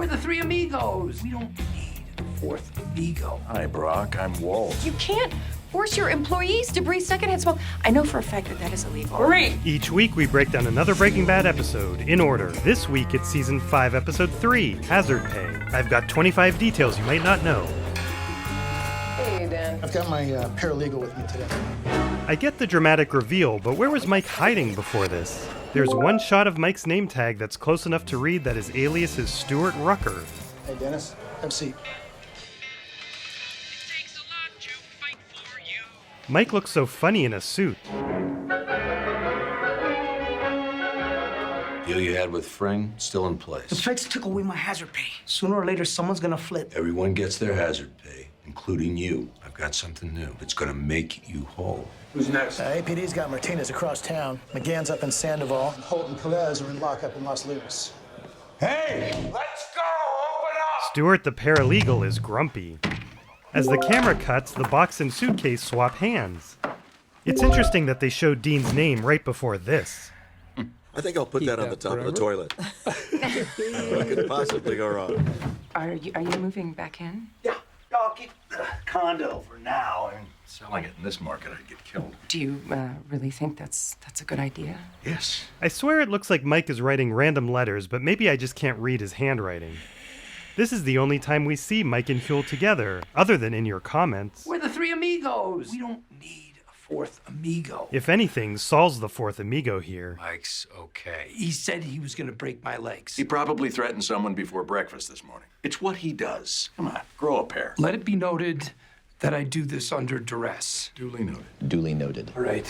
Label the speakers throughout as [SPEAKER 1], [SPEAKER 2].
[SPEAKER 1] We're the three amigos. We don't need a fourth amigo.
[SPEAKER 2] Hi, Brock. I'm Walt.
[SPEAKER 3] You can't force your employees to breathe secondhand smoke. I know for a fact that is illegal.
[SPEAKER 1] Great.
[SPEAKER 4] Each week we break down another Breaking Bad episode in order. This week it's season 5, episode 3, Hazard Pay. I've got 25 details you might not know.
[SPEAKER 3] Hey, Dan.
[SPEAKER 5] I've got my paralegal with me today.
[SPEAKER 4] I get the dramatic reveal, but where was Mike hiding before this? There's one shot of Mike's name tag that's close enough to read that his alias is Stuart Rucker.
[SPEAKER 5] Hey, Dennis, have a seat.
[SPEAKER 4] Mike looks so funny in a suit.
[SPEAKER 2] Deal you had with Fring, still in
[SPEAKER 1] The
[SPEAKER 2] place.
[SPEAKER 1] feds took away my hazard pay. Sooner or later, someone's gonna flip.
[SPEAKER 2] Everyone gets their hazard pay, including you. I've got something new. It's gonna make you whole.
[SPEAKER 1] Who's next?
[SPEAKER 5] APD's got Martinez across town. McGann's up in Sandoval. Holt and Perez are in lockup in Los Lunas.
[SPEAKER 2] Hey, let's go! Open up!
[SPEAKER 4] Stuart the paralegal is grumpy. As the camera cuts, the box and suitcase swap hands. It's interesting that they showed Dean's name right before this.
[SPEAKER 6] I think I'll put that on the top of the toilet. What could possibly go wrong?
[SPEAKER 3] Are you moving back in?
[SPEAKER 2] Yeah, I'll keep the condo for now. And selling it in this market, I'd get killed.
[SPEAKER 3] Do you really think that's a good idea?
[SPEAKER 2] Yes.
[SPEAKER 4] I swear it looks like Mike is writing random letters, but maybe I just can't read his handwriting. This is the only time we see Mike and Huell together, other than in your comments.
[SPEAKER 1] We're the three amigos. We don't need a fourth amigo.
[SPEAKER 4] If anything, Saul's the fourth amigo here.
[SPEAKER 2] Mike's okay.
[SPEAKER 1] He said he was gonna break my legs.
[SPEAKER 2] He probably threatened someone before breakfast this morning. It's what he does. Come on, grow a pair.
[SPEAKER 1] Let it be noted that I do this under duress.
[SPEAKER 2] Duly noted.
[SPEAKER 7] Duly noted.
[SPEAKER 1] All right,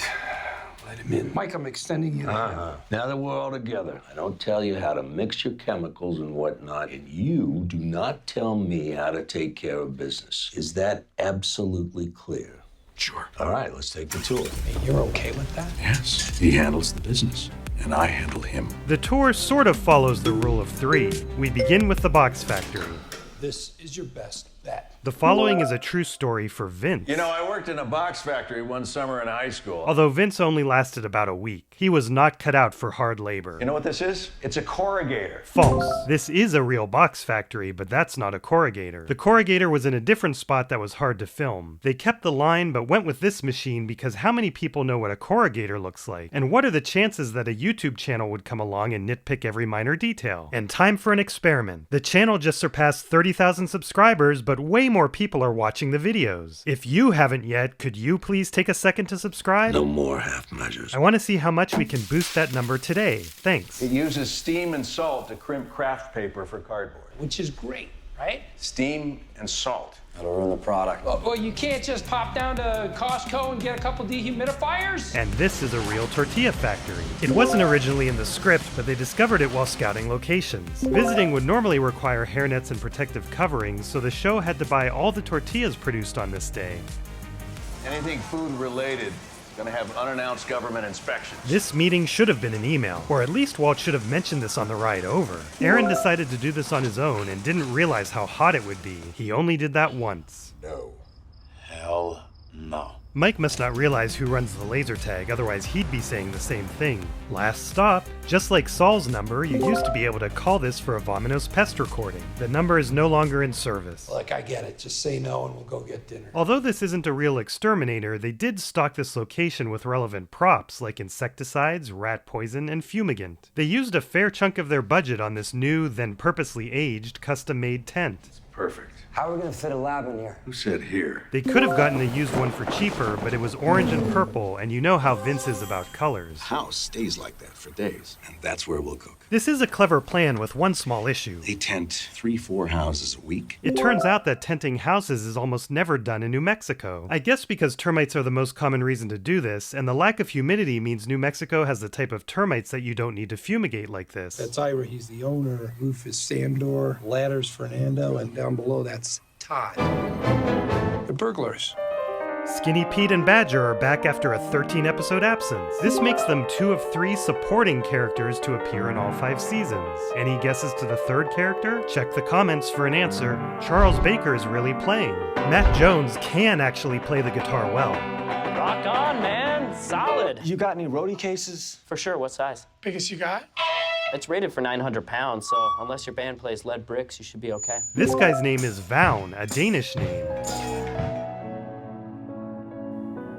[SPEAKER 1] let him in. Mike, I'm extending you.
[SPEAKER 8] Now that we're all together, I don't tell you how to mix your chemicals and whatnot, and you do not tell me how to take care of business. Is that absolutely clear?
[SPEAKER 2] Sure.
[SPEAKER 8] All right, let's take the tour.
[SPEAKER 1] You're okay with that?
[SPEAKER 2] Yes. He handles the business, and I handle him.
[SPEAKER 4] The tour sort of follows the rule of 3. We begin with the box factory.
[SPEAKER 1] This is your best bet.
[SPEAKER 4] The following is a true story for Vince.
[SPEAKER 6] You know, I worked in a box factory one summer in high school.
[SPEAKER 4] Although Vince only lasted about a week. He was not cut out for hard labor.
[SPEAKER 6] You know what this is? It's a corrugator.
[SPEAKER 4] False. This is a real box factory, but that's not a corrugator. The corrugator was in a different spot that was hard to film. They kept the line, but went with this machine because how many people know what a corrugator looks like? And what are the chances that a YouTube channel would come along and nitpick every minor detail? And time for an experiment. The channel just surpassed 30,000 subscribers, but way more people are watching the videos. If you haven't yet, could you please take a second to subscribe?
[SPEAKER 2] No more half measures.
[SPEAKER 4] I want to see how much we can boost that number today. Thanks.
[SPEAKER 6] It uses steam and salt to crimp craft paper for cardboard.
[SPEAKER 1] Which is great, right?
[SPEAKER 6] Steam and salt.
[SPEAKER 8] That'll ruin the product.
[SPEAKER 1] Well, you can't just pop down to Costco and get a couple dehumidifiers.
[SPEAKER 4] And this is a real tortilla factory. It wasn't originally in the script, but they discovered it while scouting locations. Visiting would normally require hairnets and protective coverings, so the show had to buy all the tortillas produced on this day.
[SPEAKER 6] Anything food related is going to have unannounced government inspections.
[SPEAKER 4] This meeting should have been an email, or at least Walt should have mentioned this on the ride over. Aaron decided to do this on his own and didn't realize how hot it would be. He only did that once.
[SPEAKER 2] No. Hell no.
[SPEAKER 4] Mike must not realize who runs the laser tag, otherwise he'd be saying the same thing. Last stop. Just like Saul's number, you used to be able to call this for a Vominos pest recording. The number is no longer in service.
[SPEAKER 1] Like, I get it. Just say no and we'll go get dinner.
[SPEAKER 4] Although this isn't a real exterminator, they did stock this location with relevant props like insecticides, rat poison, and fumigant. They used a fair chunk of their budget on this new, then purposely aged, custom-made tent.
[SPEAKER 2] Perfect.
[SPEAKER 7] How are we gonna fit a lab in here?
[SPEAKER 2] Who said here?
[SPEAKER 4] They could have gotten a used one for cheaper, but it was orange and purple, and you know how Vince is about colors.
[SPEAKER 2] House stays like that for days, and that's where we'll cook.
[SPEAKER 4] This is a clever plan with one small issue.
[SPEAKER 2] They tent 3-4 houses a week.
[SPEAKER 4] It turns out that tenting houses is almost never done in New Mexico. I guess because termites are the most common reason to do this, and the lack of humidity means New Mexico has the type of termites that you don't need to fumigate like this.
[SPEAKER 1] That's Ira. He's the owner. Roof is Sandor. Ladder's Fernando. And down below, that's Todd. The burglars.
[SPEAKER 4] Skinny Pete and Badger are back after a 13-episode absence. This makes them 2 of 3 supporting characters to appear in all 5 seasons. Any guesses to the third character? Check the comments for an answer. Charles Baker is really playing. Matt Jones can actually play the guitar well.
[SPEAKER 9] Rock on, man. Solid.
[SPEAKER 7] You got any roadie cases?
[SPEAKER 9] For sure. What size?
[SPEAKER 1] Biggest you got?
[SPEAKER 9] It's rated for 900 pounds, so unless your band plays lead bricks, you should be okay.
[SPEAKER 4] This guy's name is Vaughn, a Danish name.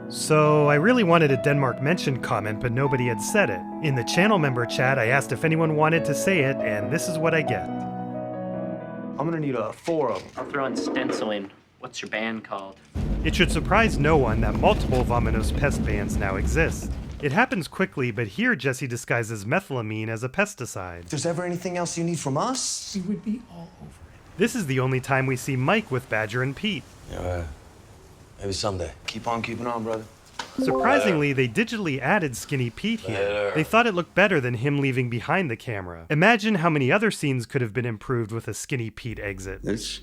[SPEAKER 4] So, I really wanted a Denmark mentioned comment, but nobody had said it. In the channel member chat, I asked if anyone wanted to say it, and this is what I get.
[SPEAKER 10] I'm gonna need 4 of them.
[SPEAKER 9] I'll throw in stenciling. What's your band called?
[SPEAKER 4] It should surprise no one that multiple Vominos pest bans now exist. It happens quickly, but here Jesse disguises methylamine as a pesticide.
[SPEAKER 7] If there's ever anything else you need from us,
[SPEAKER 1] We would be all over it.
[SPEAKER 4] This is the only time we see Mike with Badger and Pete.
[SPEAKER 6] Yeah, maybe someday.
[SPEAKER 7] keep on keeping on, brother.
[SPEAKER 4] Surprisingly, they digitally added Skinny Pete here.
[SPEAKER 6] Later.
[SPEAKER 4] They thought it looked better than him leaving behind the camera. Imagine how many other scenes could have been improved with a Skinny Pete exit.
[SPEAKER 2] This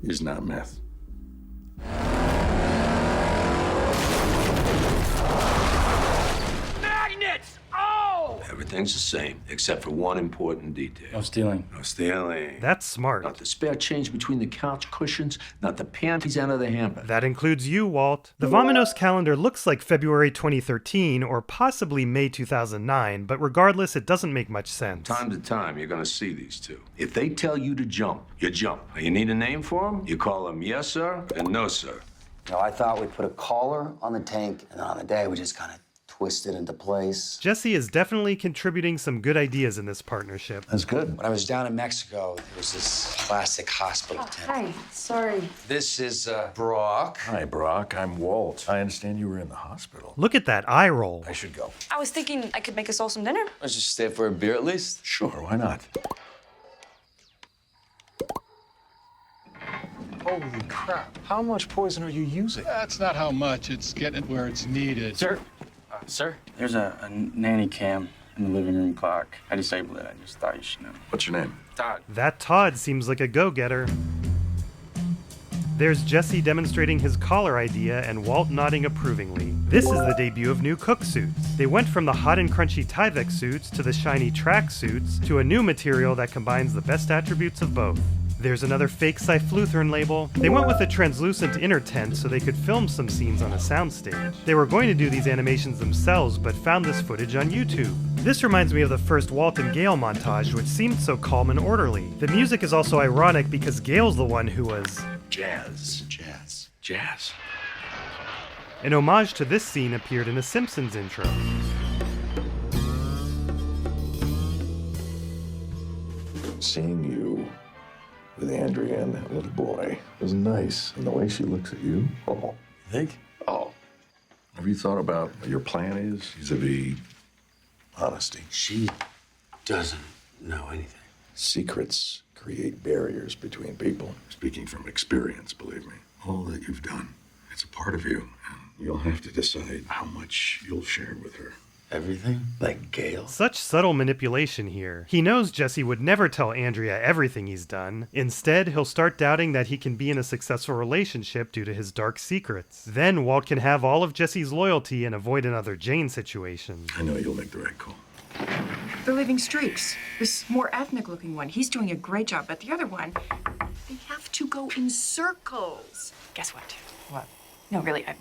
[SPEAKER 2] is not meth.
[SPEAKER 8] Magnets! Oh! Everything's the same, except for one important detail.
[SPEAKER 10] No stealing.
[SPEAKER 8] No stealing.
[SPEAKER 4] That's smart.
[SPEAKER 8] Not the spare change between the couch cushions, not the panties out of the hamper.
[SPEAKER 4] That includes you, Walt. The Vominos calendar looks like February 2013 or possibly May 2009, but regardless, it doesn't make much sense.
[SPEAKER 8] Time to time, you're gonna see these two. If they tell you to jump, you jump. You need a name for them? You call them yes, sir, and no, sir.
[SPEAKER 7] No, I thought we'd put a collar on the tank, and on the day we just kind of twist it into place.
[SPEAKER 4] Jesse is definitely contributing some good ideas in this partnership.
[SPEAKER 6] That's good.
[SPEAKER 7] When I was down in Mexico, there was this plastic hospital tent.
[SPEAKER 3] Hi, sorry.
[SPEAKER 7] This is Brock.
[SPEAKER 6] Hi, Brock. I'm Walt. I understand you were in the hospital.
[SPEAKER 4] Look at that eye roll.
[SPEAKER 6] I should go.
[SPEAKER 3] I was thinking I could make us all some dinner.
[SPEAKER 7] Let's just stay for a beer at least.
[SPEAKER 6] Sure, why not?
[SPEAKER 1] Holy crap. How much poison are you using?
[SPEAKER 11] That's not how much. It's getting it where it's needed.
[SPEAKER 10] Sir? Sir? There's a nanny cam in the living room clock. I disabled it. I just thought you should know.
[SPEAKER 6] What's your name?
[SPEAKER 10] Todd.
[SPEAKER 4] That Todd seems like a go-getter. There's Jesse demonstrating his collar idea and Walt nodding approvingly. This is the debut of new cook suits. They went from the hot and crunchy Tyvek suits to the shiny track suits to a new material that combines the best attributes of both. There's another fake Cyfluthern label. They went with a translucent inner tent so they could film some scenes on a soundstage. They were going to do these animations themselves, but found this footage on YouTube. This reminds me of the first Walt and Gale montage, which seemed so calm and orderly. The music is also ironic because Gale's the one who was
[SPEAKER 2] Jazz.
[SPEAKER 4] An homage to this scene appeared in a Simpsons intro.
[SPEAKER 12] Seeing you with Andrea and that little boy was nice. And the way she looks at you, oh.
[SPEAKER 6] You think?
[SPEAKER 12] Oh. Have you thought about what your plan is vis-a-vis honesty?
[SPEAKER 8] She doesn't know anything.
[SPEAKER 12] Secrets create barriers between people. Speaking from experience, believe me. All that you've done, it's a part of you. And you'll have to decide how much you'll share with her.
[SPEAKER 8] Everything? Like Gale?
[SPEAKER 4] Such subtle manipulation here. He knows Jesse would never tell Andrea everything he's done. Instead, he'll start doubting that he can be in a successful relationship due to his dark secrets. Then Walt can have all of Jesse's loyalty and avoid another Jane situation.
[SPEAKER 12] I know you'll make the right call.
[SPEAKER 3] They're leaving streaks. This more ethnic looking one, he's doing a great job, but the other one, they have to go in circles. Guess what?
[SPEAKER 10] What?
[SPEAKER 3] No, really, I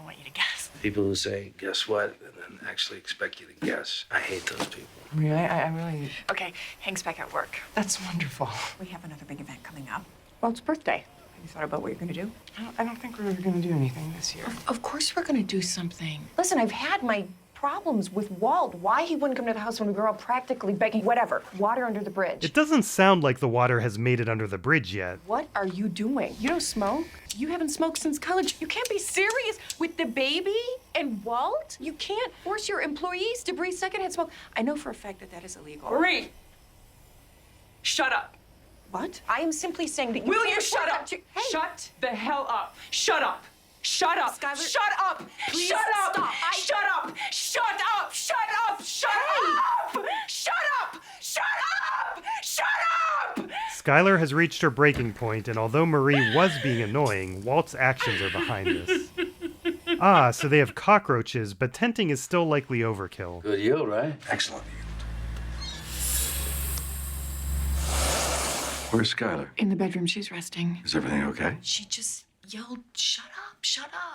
[SPEAKER 3] want you to guess.
[SPEAKER 10] People who say, guess what, and then actually expect you to guess. I hate those people.
[SPEAKER 3] Really? I really... Okay, Hank's back at work.
[SPEAKER 10] That's wonderful.
[SPEAKER 3] We have another big event coming up. Well, it's birthday. Have you thought about what you're gonna do?
[SPEAKER 10] I don't think we're going to do anything this year.
[SPEAKER 3] Of course we're gonna do something. Listen, I've had my problems with Walt. Why he wouldn't come to the house when we were all practically begging, whatever. Water under the bridge.
[SPEAKER 4] It doesn't sound like the water has made it under the bridge yet.
[SPEAKER 3] What are you doing? You don't smoke? You haven't smoked since college. You can't be serious with the baby and Walt. You can't force your employees to breathe secondhand smoke. I know for a fact that that is illegal.
[SPEAKER 13] Marie! Shut up.
[SPEAKER 3] What? I am simply saying that you
[SPEAKER 13] Will
[SPEAKER 3] can't
[SPEAKER 13] you shut
[SPEAKER 3] afford
[SPEAKER 13] up?
[SPEAKER 3] that to- Hey.
[SPEAKER 13] Shut the hell up. Shut up. Shut up.
[SPEAKER 3] Skylar,
[SPEAKER 13] shut up.
[SPEAKER 3] please
[SPEAKER 13] shut up.
[SPEAKER 3] stop.
[SPEAKER 13] Shut up. Shut up. Shut up. Shut up. Shut up. Shut up. Shut up.
[SPEAKER 4] Skylar has reached her breaking point, and although Marie was being annoying, Walt's actions are behind this. Ah, so they have cockroaches, but tenting is still likely overkill.
[SPEAKER 8] Good yield, right?
[SPEAKER 12] Excellent. Where's Skylar?
[SPEAKER 3] In the bedroom, she's resting.
[SPEAKER 12] Is everything okay?
[SPEAKER 3] She just yelled, shut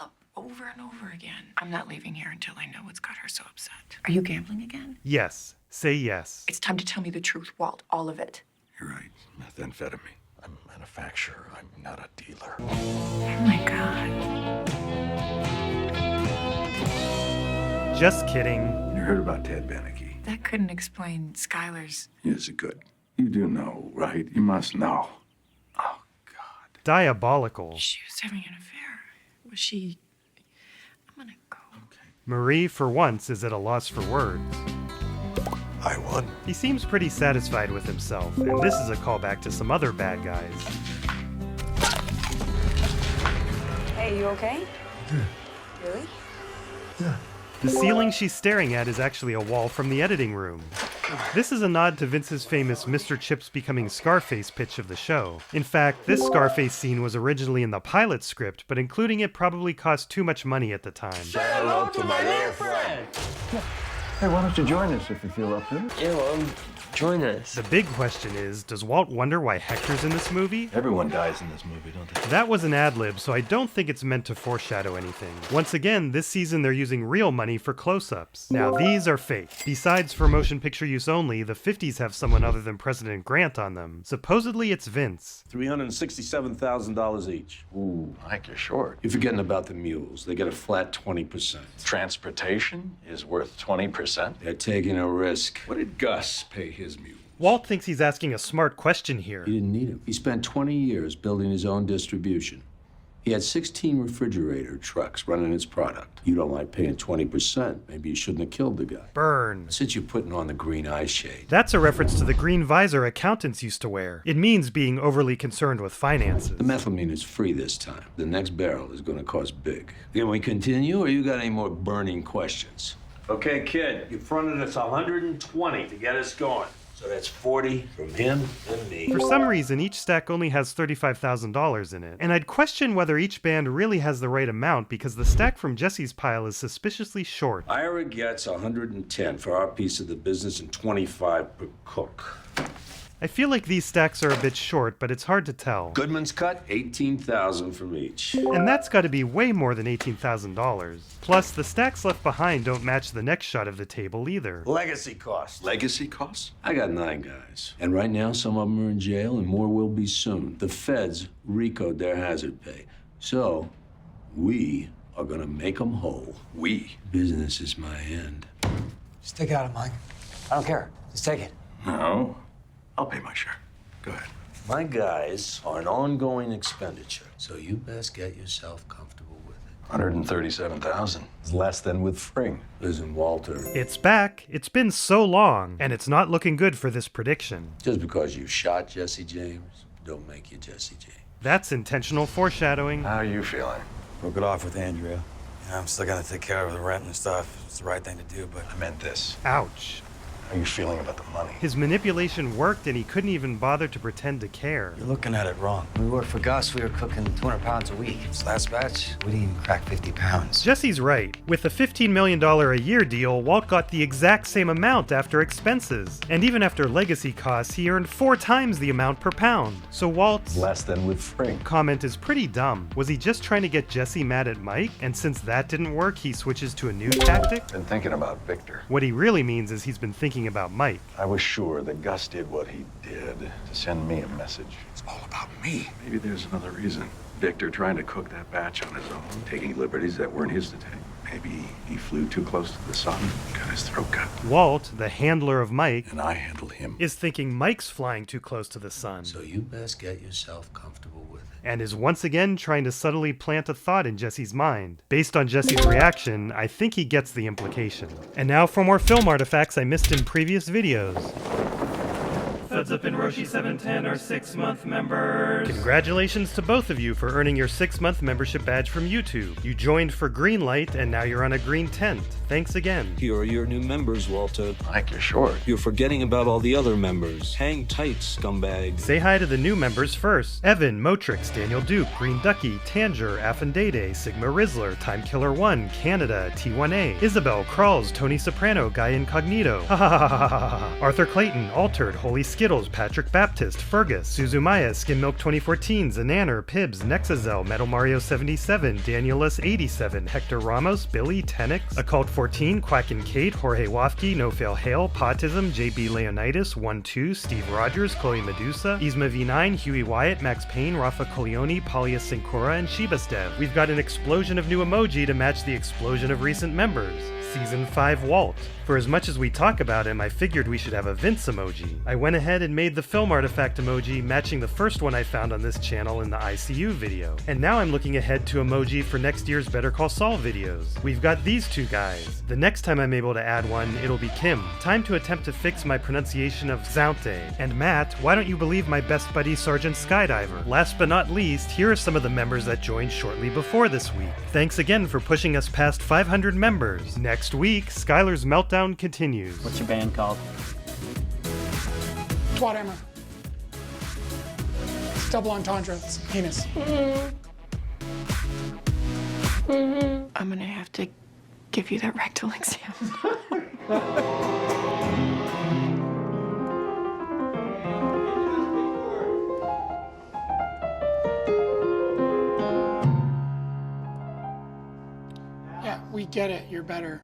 [SPEAKER 3] up, over and over again. I'm not leaving here until I know what's got her so upset. Are you gambling again?
[SPEAKER 4] Yes, say yes.
[SPEAKER 3] It's time to tell me the truth, Walt. All of it.
[SPEAKER 12] You're right. Methamphetamine. I'm a manufacturer. I'm not a dealer.
[SPEAKER 3] Oh my God.
[SPEAKER 4] Just kidding.
[SPEAKER 12] You heard about Ted Beneke?
[SPEAKER 3] That couldn't explain Skylar's.
[SPEAKER 12] Yes, it could. You do know, right? You must know.
[SPEAKER 4] Diabolical.
[SPEAKER 3] She was having an affair. Was she? I'm gonna go.
[SPEAKER 4] Marie, for once, is at a loss for words.
[SPEAKER 12] I won.
[SPEAKER 4] He seems pretty satisfied with himself, and this is a callback to some other bad guys.
[SPEAKER 14] Hey, you okay? Really?
[SPEAKER 4] The ceiling she's staring at is actually a wall from the editing room. This is a nod to Vince's famous Mr. Chips becoming Scarface pitch of the show. In fact, this Scarface scene was originally in the pilot script, but including it probably cost too much money at the time.
[SPEAKER 8] Hello to my little friend.
[SPEAKER 12] Hey, why don't you join us if you feel up to it?
[SPEAKER 9] Yeah, well, join us.
[SPEAKER 4] The big question is, does Walt wonder why Hector's in this movie?
[SPEAKER 12] Everyone dies in this movie, don't they?
[SPEAKER 4] That was an ad-lib, so I don't think it's meant to foreshadow anything. Once again, this season they're using real money for close-ups. Now, these are fake. Besides for motion picture use only, the 50s have someone other than President Grant on them. Supposedly it's Vince.
[SPEAKER 8] $367,000 each.
[SPEAKER 12] Ooh, Mike, you're short.
[SPEAKER 2] You're forgetting about the mules. They get a flat 20%.
[SPEAKER 12] Transportation is worth 20%.
[SPEAKER 2] They're taking a risk. What did Gus pay his mule?
[SPEAKER 4] Walt thinks he's asking a smart question here.
[SPEAKER 2] He didn't need him. He spent 20 years building his own distribution. He had 16 refrigerator trucks running his product. You don't like paying 20%. Maybe you shouldn't have killed the guy.
[SPEAKER 4] Burn.
[SPEAKER 2] Since you're putting on the green eye shade.
[SPEAKER 4] That's a reference to the green visor accountants used to wear. It means being overly concerned with finances.
[SPEAKER 2] The methylamine is free this time. The next barrel is going to cost big. Can we continue, or you got any more burning questions?
[SPEAKER 8] Okay, kid, you fronted us 120 to get us going. So that's 40 from him and me.
[SPEAKER 4] For some reason, each stack only has $35,000 in it. And I'd question whether each band really has the right amount because the stack from Jesse's pile is suspiciously short.
[SPEAKER 2] Ira gets 110 for our piece of the business and 25 per cook.
[SPEAKER 4] I feel like these stacks are a bit short, but it's hard to tell.
[SPEAKER 2] Goodman's cut, 18,000 from each.
[SPEAKER 4] And that's got to be way more than $18,000. Plus, the stacks left behind don't match the next shot of the table either.
[SPEAKER 8] Legacy costs.
[SPEAKER 12] Legacy costs?
[SPEAKER 2] I got 9 guys. And right now, some of them are in jail, and more will be soon. The feds RICO'd their hazard pay. So, we are gonna make them whole.
[SPEAKER 12] We?
[SPEAKER 2] Business is my end.
[SPEAKER 7] Just take it out of mine. I don't care. Just take it.
[SPEAKER 12] No. I'll pay my share. Go ahead.
[SPEAKER 2] My guys are an ongoing expenditure, so you best get yourself comfortable with it.
[SPEAKER 12] 137,000. It's less than with Fring.
[SPEAKER 2] Listen, Walter.
[SPEAKER 4] It's back. It's been so long, and it's not looking good for this prediction.
[SPEAKER 2] Just because you shot Jesse James, don't make you Jesse James.
[SPEAKER 4] That's intentional foreshadowing.
[SPEAKER 12] How are you feeling?
[SPEAKER 7] Broke it off with Andrea. Yeah, I'm still gonna take care of the rent and stuff. It's the right thing to do, but
[SPEAKER 12] I meant this.
[SPEAKER 4] Ouch.
[SPEAKER 12] How are you feeling about the money?
[SPEAKER 4] His manipulation worked and he couldn't even bother to pretend to care.
[SPEAKER 7] you're looking at it wrong. When we worked for Gus, we were cooking 200 pounds a week. This last batch, we didn't even crack 50 pounds.
[SPEAKER 4] Jesse's right. With a $15 million a year deal, Walt got the exact same amount after expenses. And even after legacy costs, he earned 4 times the amount per pound. So Walt's
[SPEAKER 12] Less than with Fring.
[SPEAKER 4] comment is pretty dumb. Was he just trying to get Jesse mad at Mike? And since that didn't work, he switches to a new tactic?
[SPEAKER 12] Been thinking about Victor.
[SPEAKER 4] What he really means is he's been thinking about Mike.
[SPEAKER 12] I was sure that Gus did what he did to send me a message. It's all about me. Maybe there's another reason. Victor trying to cook that batch on his own, taking liberties that weren't his to take. Maybe he flew too close to the sun, got his throat cut.
[SPEAKER 4] Walt, the handler of Mike,
[SPEAKER 12] And I handled him.
[SPEAKER 4] is thinking Mike's flying too close to the sun.
[SPEAKER 2] So you best get yourself comfortable with it.
[SPEAKER 4] And is once again trying to subtly plant a thought in Jesse's mind. Based on Jesse's reaction, I think he gets the implication. And now for more film artifacts I missed in previous videos. Feds Up and Roshi 710 are 6-month members. Congratulations to both of you for earning your 6-month membership badge from YouTube. You joined for Greenlight and now you're on a green tent. Thanks again.
[SPEAKER 8] Here are your new members, Walter.
[SPEAKER 12] Mike, you're short.
[SPEAKER 8] You're forgetting about all the other members. Hang tight, scumbags.
[SPEAKER 4] Say hi to the new members first. Evan, Motrix, Daniel Duke, Green Ducky, Tanger, Affendade, Sigma Rizzler, Time Killer 1, Canada, T1A, Isabel, Krawls, Tony Soprano, Guy Incognito, Arthur Clayton, Altered, Holy Skip, Skittles, Patrick Baptist, Fergus, Suzumaya, Skim Milk 2014, Zananer, Pibbs, Nexazel, Metal Mario 77, Danielus 87, Hector Ramos, Billy, Tenix, Occult 14, Quack and Kate, Jorge Wafke, No Fail Hale, Potism, JB Leonidas, 1-2, Steve Rogers, Chloe Medusa, Isma V9, Huey Wyatt, Max Payne, Rafa Coleone, Palia Sincora, and Shebastev. We've got an explosion of new emoji to match the explosion of recent members. Season 5 Walt. For as much as we talk about him, I figured we should have a Vince emoji. I went ahead and made the film artifact emoji matching the first one I found on this channel in the ICU video. And now I'm looking ahead to emoji for next year's Better Call Saul videos. We've got these two guys. The next time I'm able to add one, it'll be Kim. Time to attempt to fix my pronunciation of Zaunte. And Matt, why don't you believe my best buddy Sergeant Skydiver? Last but not least, here are some of the members that joined shortly before this week. Thanks again for pushing us past 500 members. Next week, Skylar's Meltdown continues.
[SPEAKER 10] What's your band called?
[SPEAKER 15] Twat Hammer. It's double entendre. It's penis.
[SPEAKER 3] I'm gonna have to give you that rectal exam.
[SPEAKER 15] Yeah, we get it. You're better.